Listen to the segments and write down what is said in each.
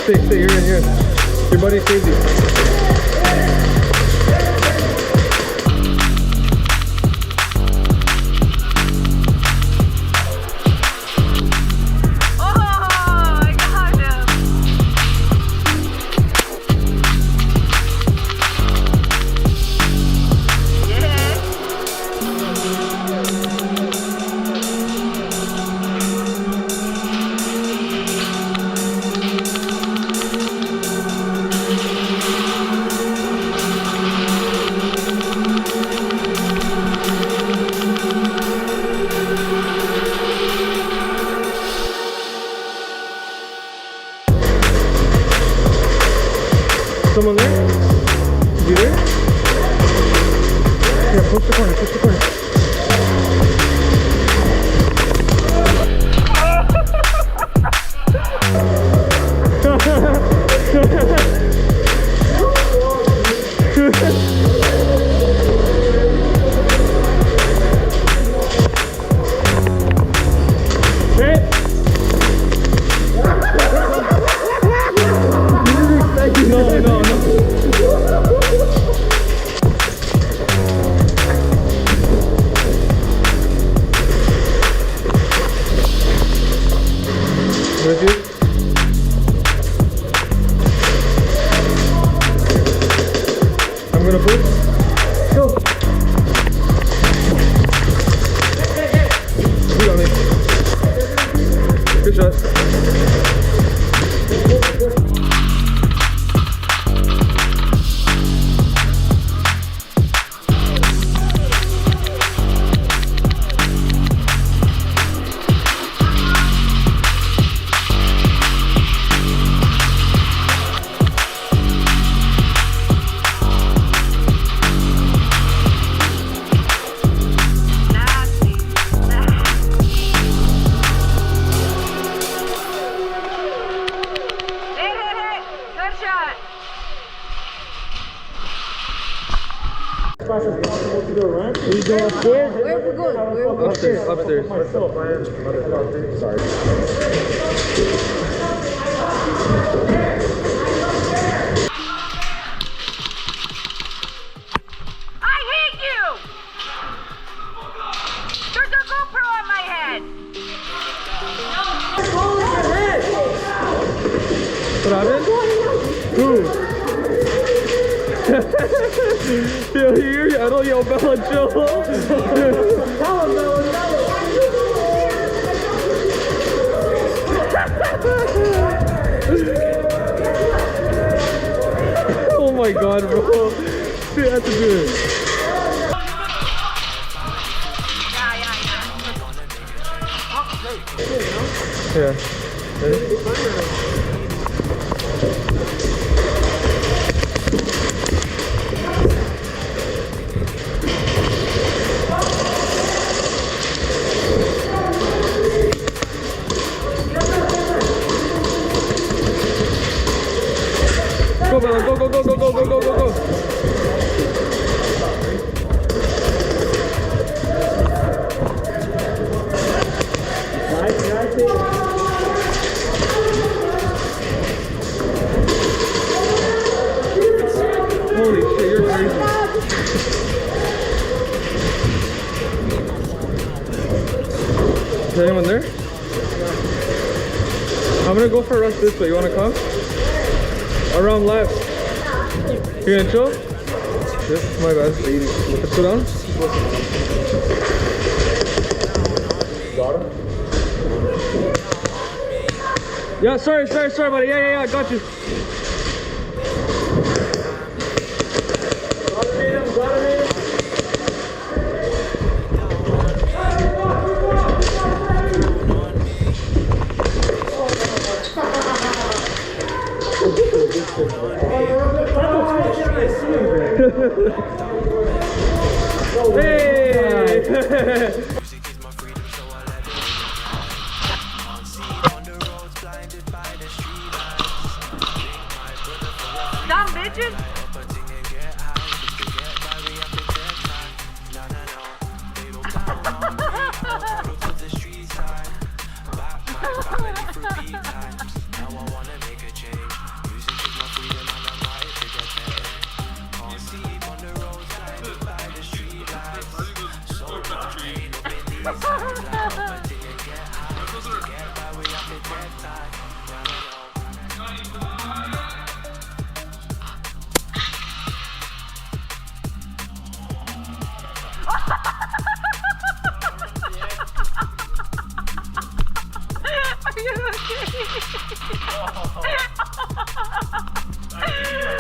Stay, you're in here. Your buddy saved you. Someone there? You there? Yeah, push the corner, push the corner. I'm gonna push. Go. You got me. Good shot. As fast as possible to go, right? We go upstairs. Where we going? Upstairs. Sorry. I hate you! There's a GoPro on my head! What happened? Who? Yo, you hear me? I don't yell Bella, chill. Oh my god, bro. Dude, I have to do it. Yeah. Ready? Go, Bella, go, go, go, go, go, go, go, go, go. Holy shit, you're crazy. Is there anyone there? I'm gonna go for a rush this way. You wanna come? Around left. You gonna chill? Yep, my bad. Let's go down. Got him? Yeah, sorry, buddy. Yeah, I got you. Hey! Dumb bitches! Are you okay?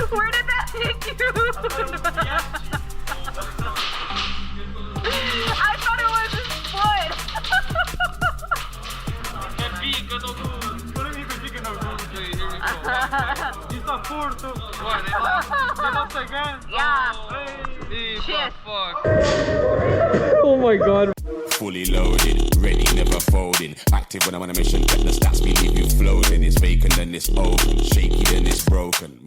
Where did that hit you? I thought it was his foot. Yeah. Shit. Oh my god. Fully loaded, ready, never folding. Active when I'm on a mission, get the stats, we leave you floating. It's vacant and it's open, shaky and it's broken.